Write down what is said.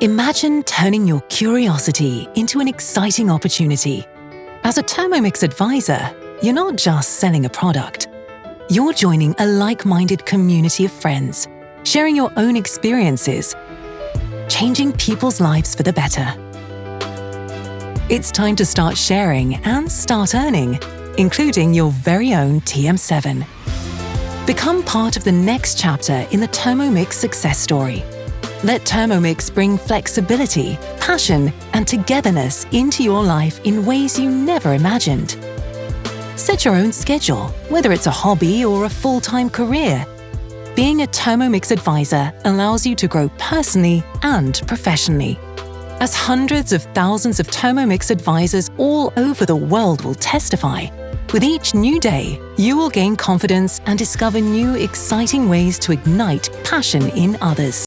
Imagine turning your curiosity into an exciting opportunity. As a Thermomix advisor, you're not just selling a product. You're joining a like-minded community of friends, sharing your own experiences, changing people's lives for the better. It's time to start sharing and start earning, including your very own TM7. Become part of the next chapter in the Thermomix success story. Let Thermomix bring flexibility, passion, and togetherness into your life in ways you never imagined. Set your own schedule, whether it's a hobby or a full-time career. Being a Thermomix advisor allows you to grow personally and professionally. As hundreds of thousands of Thermomix advisors all over the world will testify, with each new day, you will gain confidence and discover new, exciting ways to ignite passion in others.